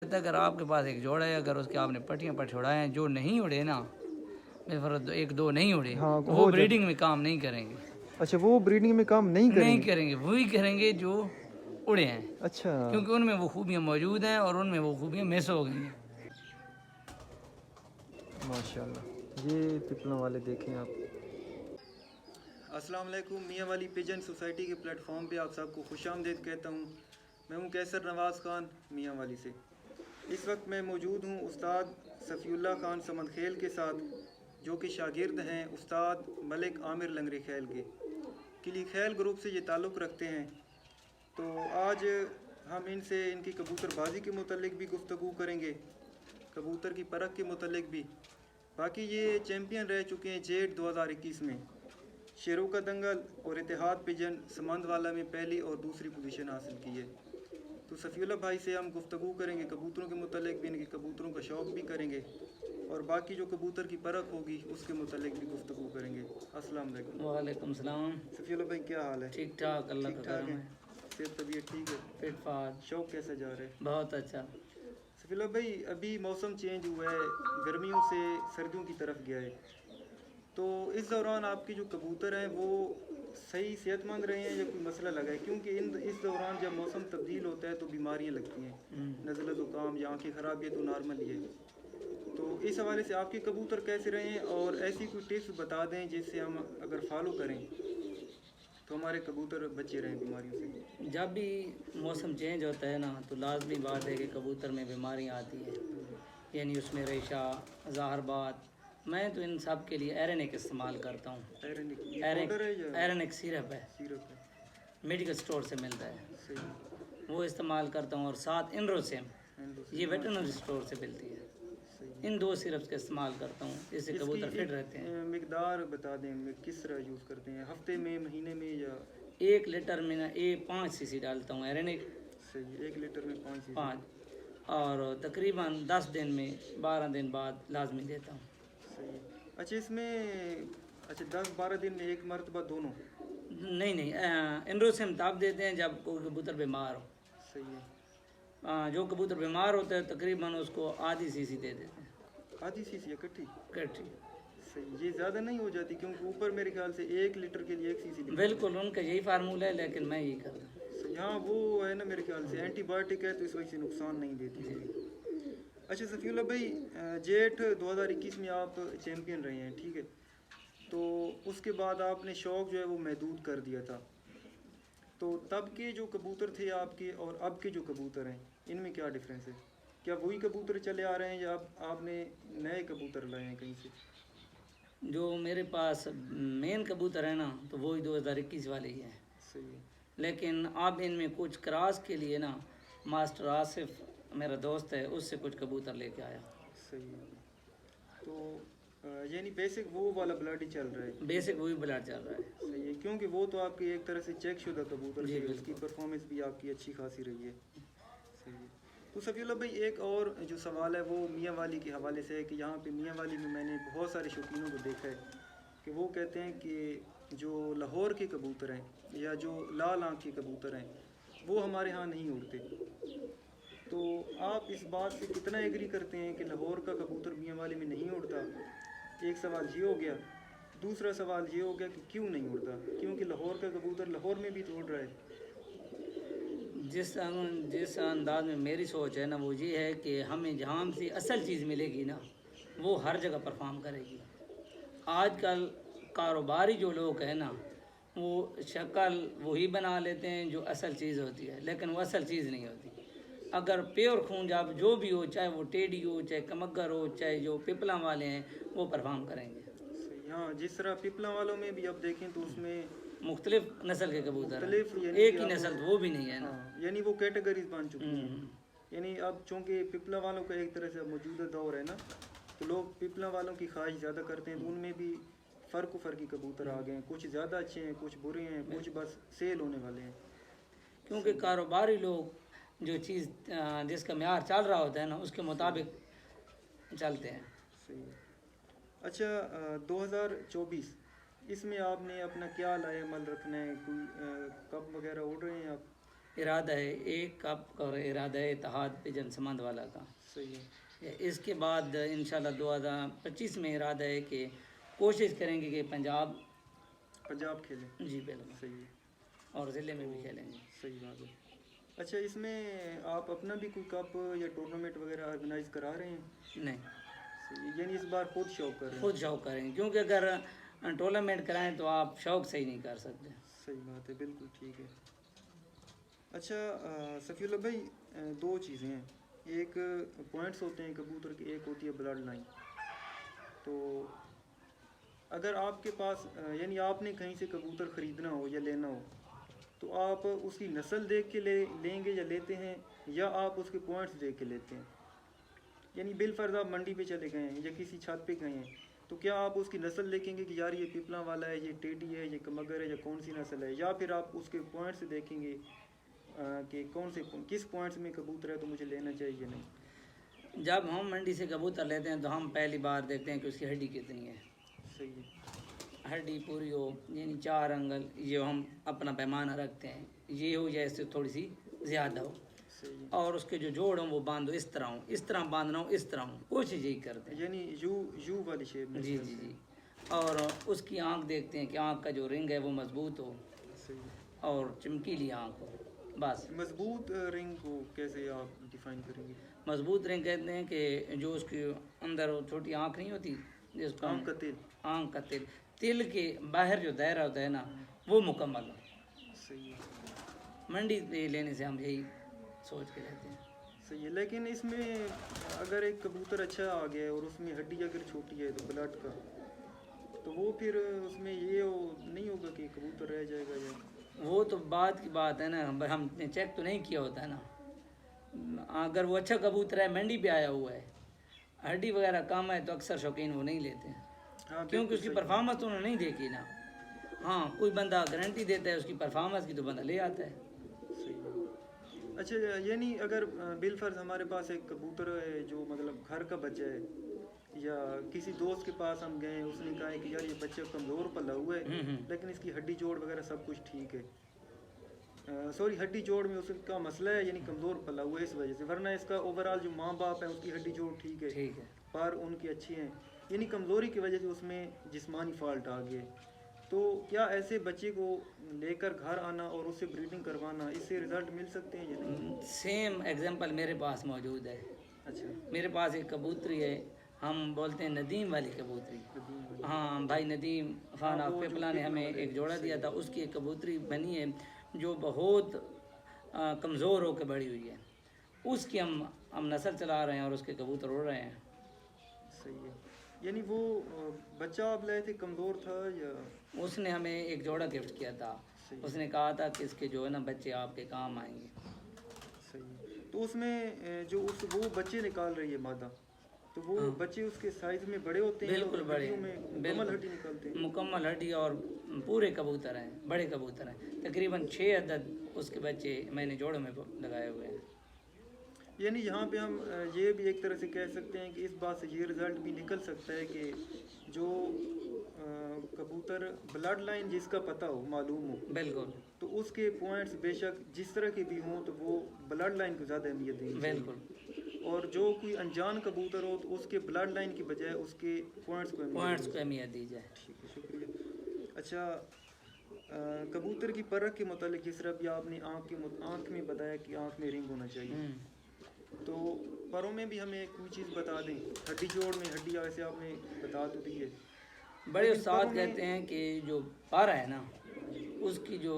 اگر آپ کے پاس ایک جوڑا ہے، اگر اس کے آپ نے پٹیاں پر چھوڑائے ہیں، جو نہیں اڑے نا، ایک دو نہیں اڑے، ہاں وہ بریڈنگ میں کام نہیں کریں گے۔ اچھا، وہ بریڈنگ میں کام نہیں کریں گے، وہی کریں گے جو اڑے ہیں، اچھا، کیونکہ ان میں وہ خوبیاں موجود ہیں اور ان میں وہ خوبیاں مس ہو گئی ہیں۔ ماشاءاللہ، یہ پپلوں والے دیکھیں آپ۔ السلام علیکم، میاں والی پیجن سوسائٹی کے پلیٹ فارم پہ آپ سب کو خوش آمدید کہتا ہوں۔ میں ہوں کیسر نواز خان میاں والی سے۔ اس وقت میں موجود ہوں استاد صفی اللہ خان سمند خیل کے ساتھ، جو کہ شاگرد ہیں استاد ملک عامر لنگری خیل کے، کلی خیل گروپ سے یہ تعلق رکھتے ہیں۔ تو آج ہم ان سے ان کی کبوتر بازی کے متعلق بھی گفتگو کریں گے، کبوتر کی پرکھ کے متعلق بھی۔ باقی یہ چیمپئن رہ چکے ہیں جیٹ 2021 میں، شیروں کا دنگل اور اتحاد پیجن سمند والا میں پہلی اور دوسری پوزیشن حاصل کی ہے۔ تو صفی اللہ بھائی سے ہم گفتگو کریں گے کبوتروں کے متعلق بھی، ان کے کبوتروں کا شوق بھی کریں گے، اور باقی جو کبوتر کی پرکھ ہوگی اس کے متعلق بھی گفتگو کریں گے۔ السلام علیکم۔ وعلیکم السلام۔ صفی اللہ بھائی کیا حال ہے؟ ٹھیک ٹھاک، اللہ کا کرم ہے۔ صحت طبیعت ٹھیک ہے؟ فٹ فاٹ، شوق کیسا جا رہا ہے؟ بہت اچھا۔ صفی اللہ بھائی، ابھی موسم چینج ہوا ہے، گرمیوں سے سردیوں کی طرف گیا ہے، تو اس دوران آپ کے جو کبوتر ہیں وہ صحیح صحت مند رہے ہیں یا کوئی مسئلہ لگا ہے؟ کیونکہ اس دوران جب موسم تبدیل ہوتا ہے تو بیماریاں لگتی ہیں، نزلہ زکام یا آنکھیں خراب، یہ تو نارمل ہی ہے۔ تو اس حوالے سے آپ کے کبوتر کیسے رہے ہیں، اور ایسی کوئی ٹپس بتا دیں جس سے ہم اگر فالو کریں تو ہمارے کبوتر بچے رہیں بیماریوں سے۔ جب بھی موسم چینج ہوتا ہے نا تو لازمی بات ہے کہ کبوتر میں بیماریاں آتی ہیں، یعنی اس میں ریشہ، ظاہر بات۔ میں تو ان سب کے لیے ایرینک استعمال کرتا ہوں۔ ایرینک سیرپ ہے، سیرپ ہے، میڈیکل سٹور سے ملتا ہے، صحیح، وہ استعمال کرتا ہوں، اور ساتھ انروسیم، یہ ویٹرنری سٹور سے ملتی ہے۔ ان دو سیرپس کا استعمال کرتا ہوں، اس سے کبوتر فٹ رہتے ہیں۔ مقدار بتا دیں کس طرح یوز کرتے ہیں، ہفتے میں، مہینے میں، یا 1 لیٹر میں 5 سی سی ڈالتا ہوں ایرینک۔ صحیح، 1 لیٹر میں 5 cc؟ 5، اور تقریباً 10 دن میں 12 دن بعد لازمی دیتا ہوں۔ صحیح، اچھا اس میں، اچھا 10-12 دن میں ایک مرتبہ دونوں؟ نہیں، انروسیم تب دیتے ہیں جب کوئی کبوتر بیمار ہو۔ صحیح ہے، جو کبوتر بیمار ہوتا ہے تقریباً اس کو آدھی سی سی دے دیتے ہیں۔ آدھی cc اکٹھی؟ کٹھی، صحیح، یہ زیادہ نہیں ہو جاتی؟ کیونکہ اوپر میرے خیال سے 1 لیٹر کے لیے 1 cc۔ بالکل ان کا یہی فارمولہ ہے، لیکن میں یہی کرتا ہوں۔ ہاں وہ ہے نا، میرے خیال سے اینٹی بایوٹک ہے تو اس وجہ سے نقصان نہیں دیتی۔ اچھا صفی اللہ بھائی، جیٹ 2021 میں آپ چیمپئن رہے ہیں، ٹھیک ہے، تو اس کے بعد آپ نے شوق جو ہے وہ محدود کر دیا تھا، تو تب کے جو کبوتر تھے آپ کے اور اب کے جو کبوتر ہیں ان میں کیا ڈفرینس ہے؟ کیا وہی کبوتر چلے آ رہے ہیں یا اب آپ نے نئے کبوتر لائے ہیں کہیں سے؟ جو میرے پاس مین کبوتر ہے نا تو وہی 2021 والے ہی ہیں، صحیح، لیکن اب ان میں کچھ کراس کے لیے نا ماسٹر آصف میرا دوست ہے، اس سے کچھ کبوتر لے کے آیا۔ صحیح، تو یعنی بیسک وہ والا بلڈ ہی چل رہا ہے؟ بیسک وہی بلڈ چل رہا ہے۔ صحیح ہے، کیونکہ وہ تو آپ کی ایک طرح سے چیک شدہ کبوتر جی تھے، اس کی پرفارمنس بھی آپ کی اچھی خاصی رہی ہے۔ صحیح ہے، تو صفی اللہ بھائی ایک اور جو سوال ہے وہ میاں والی کے حوالے سے ہے کہ یہاں پہ میاں والی میں نے بہت سارے شوقینوں کو دیکھا ہے کہ وہ کہتے ہیں کہ جو لاہور کے کبوتر ہیں یا جو لال آنکھ کے کبوتر ہیں وہ ہمارے ہاں نہیں اڑتے، تو آپ اس بات سے کتنا ایگری کرتے ہیں کہ لاہور کا کبوتر میاں والی میں نہیں اڑتا؟ ایک سوال یہ ہو گیا، دوسرا سوال یہ ہو گیا کہ کیوں نہیں اڑتا؟ کیونکہ لاہور کا کبوتر لاہور میں بھی تو اڑ رہا ہے۔ جس انداز میں میری سوچ ہے نا وہ یہ ہے کہ ہمیں جہاں سے اصل چیز ملے گی نا وہ ہر جگہ پرفارم کرے گی۔ آج کل کاروباری جو لوگ ہیں نا وہ شکل وہی بنا لیتے ہیں جو اصل چیز ہوتی ہے، لیکن وہ اصل چیز نہیں ہوتی۔ اگر پیور خون جب جو بھی ہو، چاہے وہ ٹیڈی ہو، چاہے کمگر ہو، چاہے جو پپلاں والے ہیں، وہ پرفارم کریں گے۔ ہاں، جس طرح پپلاں والوں میں بھی اب دیکھیں تو اس میں مختلف نسل کے کبوتر ہیں، مختلف، یعنی ایک ہی نسل تو وہ بھی نہیں ہے نا۔ ہاں، یعنی وہ کیٹیگریز بن چکی ہیں، یعنی اب چونکہ پپلا والوں کا ایک طرح سے موجودہ دور ہے نا، تو لوگ پپلا والوں کی خواہش زیادہ کرتے ہیں، تو ان میں بھی فرقی کبوتر آ گئے ہیں، کچھ زیادہ اچھے ہیں، کچھ برے ہیں، کچھ بس سیل ہونے والے ہیں۔ کیونکہ کاروباری لوگ جو چیز جس کا معیار چل رہا ہوتا ہے نا اس کے مطابق چلتے ہیں۔ صحیح ہے، اچھا 2024 اس میں آپ نے اپنا کیا لائے عمل رکھنا ہے؟ کوئی کپ وغیرہ اڑ رہے ہیں آپ؟ ارادہ ہے ایک کپ اور ارادہ ہے اتحاد پیجن سمند والا کا. صحیح ہے. اس کے بعد انشاءاللہ 2025 میں ارادہ ہے کہ کوشش کریں گے کہ پنجاب کھیلیں. جی بالکل صحیح ہے. اور ضلع میں بھی کھیلیں گے. صحیح بات ہے. اچھا اس میں آپ اپنا بھی کوئی کپ یا ٹورنامنٹ وغیرہ آرگنائز کرا رہے ہیں؟ نہیں صحیح. یعنی اس بار خود شوق کر رہے ہیں. خود شوق کریں کیونکہ اگر ٹورنامنٹ کرائیں تو آپ شوق سے ہی نہیں کر سکتے. صحیح بات ہے. بالکل ٹھیک ہے. اچھا صفی اللہ بھائی دو چیزیں ہیں. ایک پوائنٹس ہوتے ہیں کبوتر کے, ایک ہوتی ہے بلڈ لائن. تو اگر آپ کے پاس یعنی آپ نے کہیں سے کبوتر خریدنا ہو یا لینا ہو تو آپ اس کی نسل دیکھ کے لیں گے یا لیتے ہیں, یا آپ اس کے پوائنٹس دیکھ کے لیتے ہیں؟ یعنی بالفرض آپ منڈی پہ چلے گئے ہیں یا کسی چھت پہ گئے ہیں تو کیا آپ اس کی نسل دیکھیں گے کہ یار یہ پیپلا والا ہے, یہ ٹیڈی ہے, یہ کمگر ہے, یا کون سی نسل ہے, یا پھر آپ اس کے پوائنٹس دیکھیں گے کہ کس پوائنٹس میں کبوتر ہے تو مجھے لینا چاہیے یا نہیں؟ جب ہم منڈی سے کبوتر لیتے ہیں تو ہم پہلی بار دیکھتے ہیں کہ اس کی ہڈی کتنی ہے. صحیح ہے. ہڈی پوری ہو, یعنی 4 انگل, یہ ہم اپنا پیمانہ رکھتے ہیں, یہ ہو یا اس سے تھوڑی سی زیادہ ہو. صحیح ہے. اور اس کے جو جوڑ ہوں وہ باندھو اس طرح ہوں, اس طرح باندھنا ہوں, اس طرح ہوں, کوشش یہی کرتے ہیں. یعنی یو والی شیپ میں. جی جی جی. اور اس کی آنکھ دیکھتے ہیں کہ آنکھ کا جو رنگ ہے وہ مضبوط ہو صحیح ہے. اور چمکیلی آنکھ ہو. بس مضبوط رنگ کو کیسے آپ ڈیفائن کریں گے؟ مضبوط رنگ کہتے ہیں کہ جو اس کے اندر چھوٹی آنکھ نہیں ہوتی, جس کو آنکھ کا تل. آنکھ کا تل, تل کے باہر جو دائرہ ہوتا ہے نا وہ مکمل ہو. صحیح ہے. منڈی پہ لینے سے ہم یہی سوچ کے لیتے ہیں. صحیح ہے. لیکن اس میں اگر ایک کبوتر اچھا آ گیا ہے اور اس میں ہڈی اگر چھوٹی ہے تو بلڈ کا, تو وہ پھر اس میں یہ نہیں ہوگا کہ کبوتر رہ جائے گا؟ یا وہ تو بعد کی بات ہے نا, ہم نے چیک تو نہیں کیا ہوتا ہے نا. اگر وہ اچھا کبوتر ہے, منڈی پہ آیا ہوا ہے, ہڈی وغیرہ کم ہے, تو اکثر شوقین وہ نہیں لیتے ہیں. ہاں کیونکہ اس کی پرفارمنس تو انہوں نے نہیں دیکھی نا. ہاں کوئی بندہ گارنٹی دیتا ہے اس کی پرفارمنس کی تو بندہ لے آتا ہے. اچھا یعنی اگر بالفرض ہمارے پاس ایک کبوتر ہے جو مطلب گھر کا بچہ ہے, یا کسی دوست کے پاس ہم گئے, اس نے کہا ہے کہ یار یہ بچہ کمزور پلا ہوا ہے لیکن اس کی ہڈی جوڑ وغیرہ سب کچھ ٹھیک ہے, سوری ہڈی جوڑ میں اس کا مسئلہ ہے, یعنی کمزور پلا ہوا ہے اس وجہ سے, ورنہ اس کا اوورال جو ماں باپ ہے اس کی ہڈی جوڑ ٹھیک ہے, پر ان کی اچھی ہیں, یعنی کمزوری کی وجہ سے اس میں جسمانی فالٹ آ گیا. تو کیا ایسے بچے کو لے کر گھر آنا اور اس سے بریڈنگ کروانا, اس سے رزلٹ مل سکتے ہیں یا نہیں؟ سیم ایگزامپل میرے پاس موجود ہے. اچھا. میرے پاس ایک کبوتری ہے, ہم بولتے ہیں ندیم والی کبوتری. ہاں بھائی ندیم خان آف پیپلا نے ہمیں ایک جوڑا دیا تھا, اس کی ایک کبوتری بنی ہے جو بہت کمزور ہو کے بڑی ہوئی ہے. اس کی ہم نسل چلا رہے ہیں اور اس کے کبوتر اڑ رہے ہیں. صحیح ہے. یعنی وہ بچہ آپ لائے تھے کمزور تھا یا اس نے ہمیں ایک جوڑا گفٹ کیا تھا. اس نے کہا تھا کہ اس کے جو ہے نا بچے آپ کے کام آئیں گے. صحیح. تو اس میں جو وہ بچے نکال رہی ہے مادہ, تو وہ بچے اس کے سائز میں بڑے ہوتے ہیں؟ بالکل بڑے, مکمل ہڈی نکالتے ہیں؟ مکمل ہڈی اور پورے کبوتر ہیں, بڑے کبوتر ہیں. تقریباً 6 عدد اس کے بچے میں نے جوڑوں میں لگائے ہوئے ہیں. یعنی یہاں پہ ہم یہ بھی ایک طرح سے کہہ سکتے ہیں کہ اس بات سے یہ رزلٹ بھی نکل سکتا ہے کہ جو کبوتر بلڈ لائن جس کا پتہ ہو, معلوم ہو, بالکل, تو اس کے پوائنٹس بے شک جس طرح کے بھی ہوں تو وہ بلڈ لائن کو زیادہ اہمیت دیں گے. بالکل. اور جو کوئی انجان کبوتر ہو تو اس کے بلڈ لائن کی بجائے اس کے پوائنٹس کو اہمیت دی جائے. ٹھیک ہے, شکریہ. اچھا کبوتر کی پرکھ کے متعلق جس طرح بھی آپ نے آنکھ میں بتایا کہ آنکھ میں رنگ ہونا چاہیے, تو پروں میں بھی ہمیں کوئی چیز بتا دیں. ہڈی جوڑ میں ہڈی ویسے آپ نے بتا تو دی ہے. بڑے استاد کہتے ہیں کہ جو پر ہے نا اس کی جو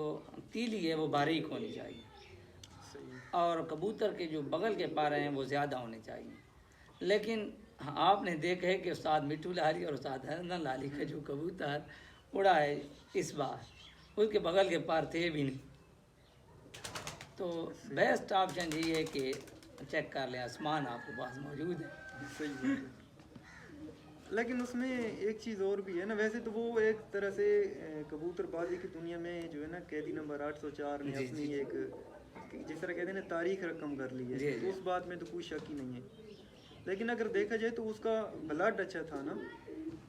تیلی ہے وہ باریک ہونی چاہیے, اور کبوتر کے جو بغل کے پر ہیں وہ زیادہ ہونے چاہیے. لیکن آپ نے دیکھا ہے کہ استاد مٹھو لالی اور استاد حسن لالی کا جو کبوتر اڑا ہے اس بار, اس کے بغل کے پر تھے بھی نہیں. تو بیسٹ آپشن یہی ہے کہ چیک کر لیں, آسمان آپ کے پاس موجود ہے. صحیح بات ہے. لیکن اس میں ایک چیز اور بھی ہے نا, ویسے تو وہ ایک طرح سے کبوتر بازی کی دنیا میں جو ہے نا قیدی نمبر 804 نے اپنی ایک جس طرح کہتے ہیں نا تاریخ رقم کر لی ہے, اس بات میں تو کوئی شک ہی نہیں ہے. لیکن اگر دیکھا جائے تو اس کا بلڈ اچھا تھا نا,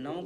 9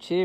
6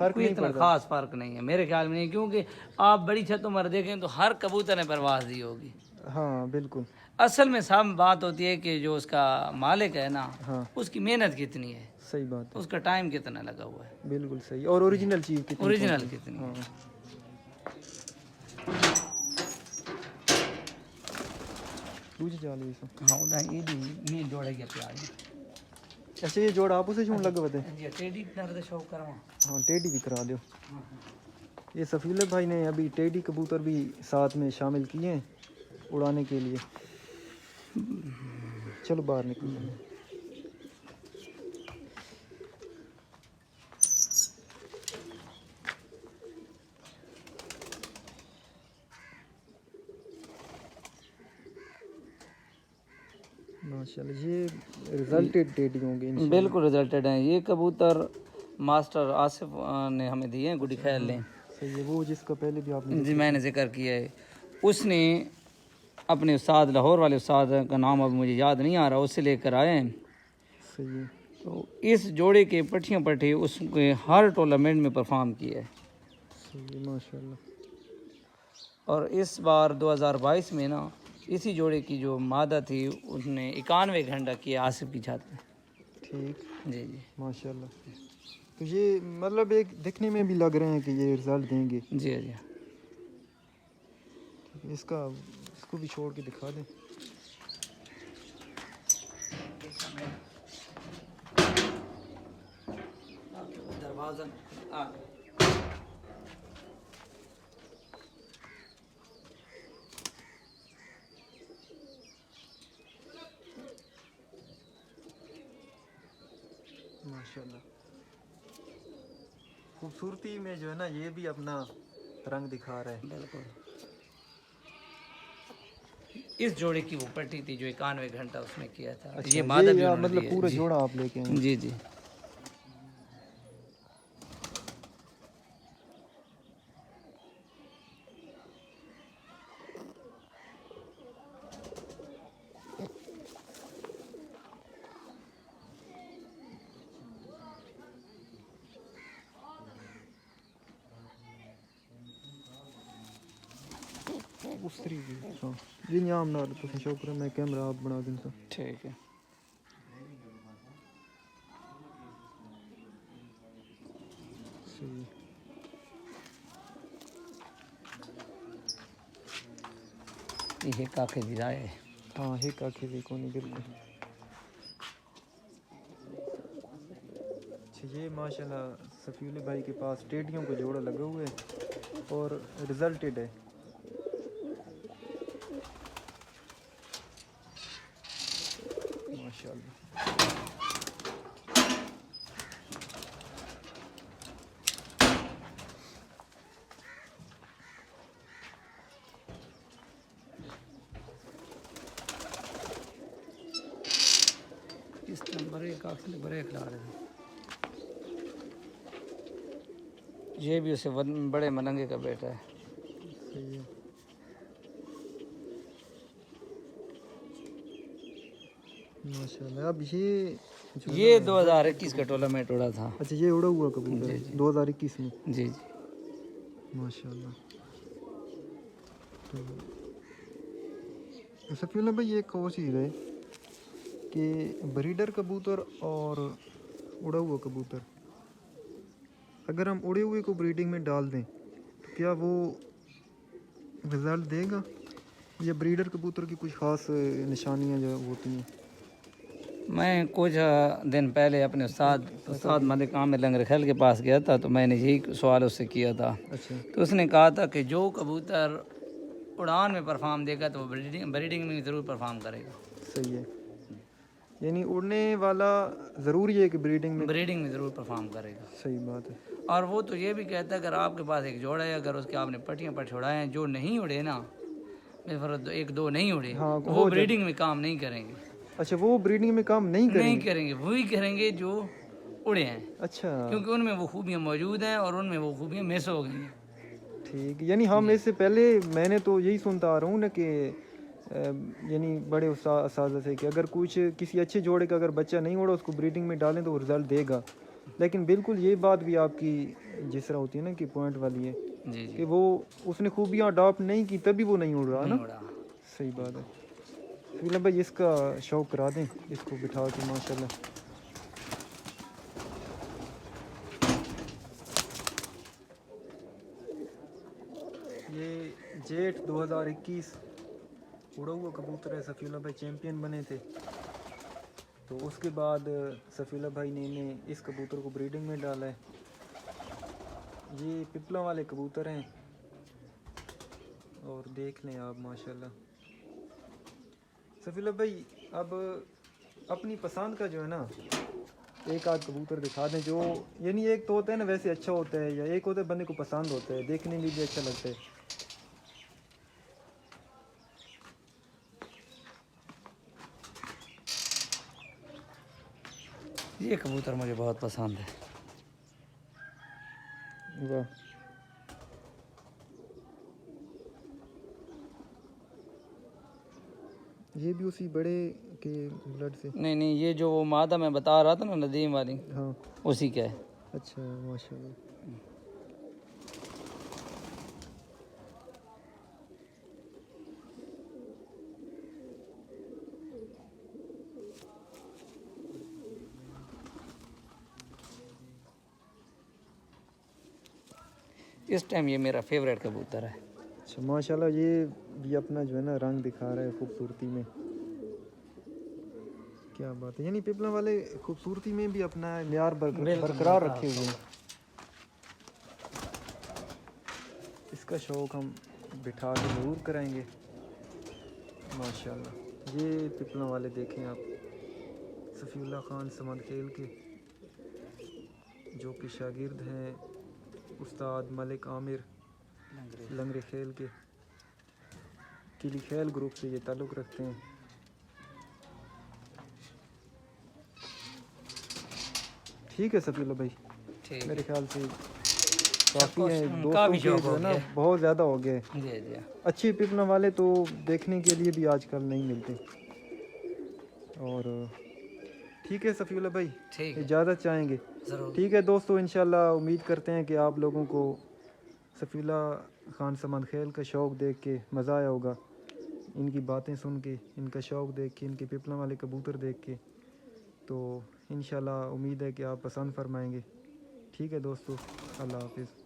فرق کوئی نہیں اتنا پڑتا. خاص فرق نہیں ہے میرے خیال میں نہیں، کیونکہ آپ بڑی چھتوں پر دیکھیں تو ہر کبوتر نے پرواز دی ہوگی. ہاں بالکل. اصل میں سب بات ہوتی ہے کہ جو اس کا مالک ہے نا، ہاں اس کی محنت کتنی ہے، صحیح بات ہے. اس کا ٹائم کتنا لگا ہوا ہے، بالکل صحیح. اور اوریجنل چیز کتنی اوریجنل پہنچی. کتنی ہاں ہے. دوجی جال یہ سب. ہاں ادھر یہ بھی میں جوڑے گیا پیار. اچھا یہ جوڑ آپ اسے چون لگا ہوتے. جی ٹیڈی نر شوق کرواں. ہاں ٹیڈی بھی کرا دو. یہ سفیولہ بھائی نے ابھی ٹیڈی کبوتر بھی ساتھ میں شامل کیے ہیں اڑانے کے لیے. چلو باہر نکلتے ہیں. ماشاءاللہ یہ ریزلٹڈ ٹیڈی ہوں گے انشاءاللہ. بالکل ریزلٹڈ ہیں. یہ کبوتر ماسٹر آصف نے ہمیں دیے ہیں گڈی خیال نے. صحیح ہے. وہ جس کا پہلے بھی آپ نے جی میں نے ذکر کیا ہے، اس نے اپنے استاد لاہور والے استاد کا نام اب مجھے یاد نہیں آ رہا، اس سے لے کر آئے ہیں. صحیح ہے. تو اس جوڑے کے پٹھیاں پٹھی اس کے ہر ٹورنامنٹ میں پرفارم کیا ہے. صحیح ہے ماشاءاللہ. اور اس بار 2022 میں نا اسی جوڑے کی جو مادہ تھی اس نے 91 گھنٹہ کیا آصف کی چھات میں. ٹھیک. جی جی ماشاءاللہ. تو یہ مطلب ایک دیکھنے میں بھی لگ رہے ہیں کہ یہ رزلٹ دیں گے. جی جی. اس کو بھی چھوڑ کے دکھا دیں. دروازہ ماشاءاللہ. خوبصورتی میں جو ہے نا یہ بھی اپنا رنگ دکھا رہا ہے. بالکل. اس جوڑے کی وہ پٹی تھی جو 91 گھنٹہ اس نے کیا تھا. اچھا یہ مادہ بھی انہوں نے مطلب دی ہے. پورا جی. جوڑا آپ لے کے آئے ہیں. جی جی. اس طریقے ہاں جی نام نہ تو شکر ہے. میں کیمرہ آپ بنا دیں. ٹھیک ہے. صحیح. یہ کاکے دی رائے. ہاں ہک آکھے بھی کونی بالکل. اچھا یہ ماشاءاللہ سفیولہ بھائی کے پاس ٹیڈیوں کو جوڑا لگا ہوئے اور ریزلٹڈ ہے. ماشاءاللہ. اس نمبر ایک آخر بریک لا رہے ہیں. یہ بھی اسے بڑے ملنگے کا بیٹا ہے. صحیح ہے. ماشاءاللہ. اب یہ 2021 کا ٹورنامنٹ اڑا تھا. اچھا یہ اڑا ہوا کبوتر 2021 میں. جی جی. ماشاءاللہ. سفیولہ بھائی ایک اور چیز ہے کہ بریڈر کبوتر اور اڑا ہوا کبوتر اگر ہم اڑے ہوئے کو بریڈنگ میں ڈال دیں تو کیا وہ رزلٹ دے گا یا بریڈر کبوتر کی کچھ خاص نشانیاں جو ہوتی ہیں؟ میں کچھ دن پہلے اپنے استاد ملک عامر لنگر خیل کے پاس گیا تھا، تو میں نے یہی سوال اس سے کیا تھا. اچھا. تو اس نے کہا تھا کہ جو کبوتر اڑان میں پرفارم دے گا تو وہ بریڈنگ میں ضرور پرفارم کرے گا. صحیح ہے. یعنی اڑنے والا ضروری ہے کہ بریڈنگ میں ضرور پرفارم کرے گا. صحیح بات ہے. اور وہ تو یہ بھی کہتا ہے اگر آپ کے پاس ایک جوڑا ہے، اگر اس کے آپ نے پٹیاں پر چھوڑائے ہیں جو نہیں اڑے نا، ایک دو نہیں اڑے، ہاں وہ بریڈنگ میں کام نہیں کریں گے. اچھا وہ بریڈنگ میں کام نہیں کریں گے، وہی کریں گے جو اڑے ہیں. اچھا. کیونکہ ان میں وہ خوبیاں موجود ہیں اور ان میں وہ خوبیاں مس ہو گئی ہیں. ٹھیک. یعنی ہم اس سے پہلے میں نے تو یہی سنتا آ رہا ہوں نا کہ یعنی بڑے اساتذہ سے کہ اگر کسی اچھے جوڑے کا اگر بچہ نہیں اڑا اس کو بریڈنگ میں ڈالیں تو وہ رزلٹ دے گا. لیکن بالکل یہ بات بھی آپ کی جس طرح ہوتی ہے نا کہ پوائنٹ والی ہے جی جی کہ وہ اس نے خوبیاں اڈاپٹ نہیں کی تبھی وہ نہیں اڑ رہا نا. نہیں اڑا. صحیح بات ہے. سفیلا بھائی اس کا شوق کرا دیں اس کو بٹھا کے ماشاء اللہ. یہ جیٹھ 2021 اڑا ہوا کبوتر ہے. صفی اللہ بھائی چیمپئن بنے تھے تو اس کے بعد صفی اللہ بھائی نے انہیں اس کبوتر کو بریڈنگ میں ڈالا ہے. یہ پپلا والے کبوتر ہیں اور دیکھ لیں آپ ماشاء اللہ. صفی اللہ بھائی اب اپنی پسند کا جو ہے نا ایک آدھ کبوتر دکھا دیں جو یعنی ایک تو ہوتا ہے نا ویسے اچھا ہوتا ہے یا ایک ہوتا ہے بندے کو پسند ہوتا ہے دیکھنے میں بھی اچھا لگتا ہے. یہ کبوتر مجھے بہت پسند ہے. واہ یہ بھی اسی بڑے کے بلڈ سے نہیں نہیں یہ جو وہ مادہ میں بتا رہا تھا نا ندیم والی ہاں اسی کا ہے. اچھا ماشاء اللہ. اس ٹائم یہ میرا فیوریٹ کبوتر ہے. اچھا ماشاء اللہ. یہ بھی اپنا جو ہے نا رنگ دکھا رہا ہے خوبصورتی میں. کیا بات ہے. یعنی پپلا والے خوبصورتی میں بھی اپنا معیار برقرار رکھے ہوئے ہیں. اس کا شوق ہم بٹھا کے ضرور کرائیں گے ماشاء اللہ. یہ پپلا والے دیکھیں آپ صفی اللہ خان سمند خیل کے جو کہ شاگرد ہیں استاد ملک عامر لنگرے خیل کے. کلی خیل گروپ سے یہ تعلق رکھتے ہیں. ٹھیک ہے صفی اللہ بھائی ٹھیک میرے خیال سے کافی کافی ہیں کا دوستوں بھی کے شوق جو ہو ہے نا گیا. بہت زیادہ ہو گئے. جی جی اچھے پپلا والے تو دیکھنے کے لیے بھی آج کل نہیں ملتے. اور ٹھیک ہے صفی اللہ بھائی ٹھیک ہے اجازت چاہیں گے. ضرور. ٹھیک ہے دوستو انشاءاللہ امید کرتے ہیں کہ آپ لوگوں کو صفی اللہ خان سمند خیل کا شوق دیکھ کے مزہ آیا ہوگا. ان کی باتیں سن کے ان کا شوق دیکھ کے ان کے پپلا والے کبوتر دیکھ کے تو انشاءاللہ امید ہے کہ آپ پسند فرمائیں گے. ٹھیک ہے دوستو اللہ حافظ.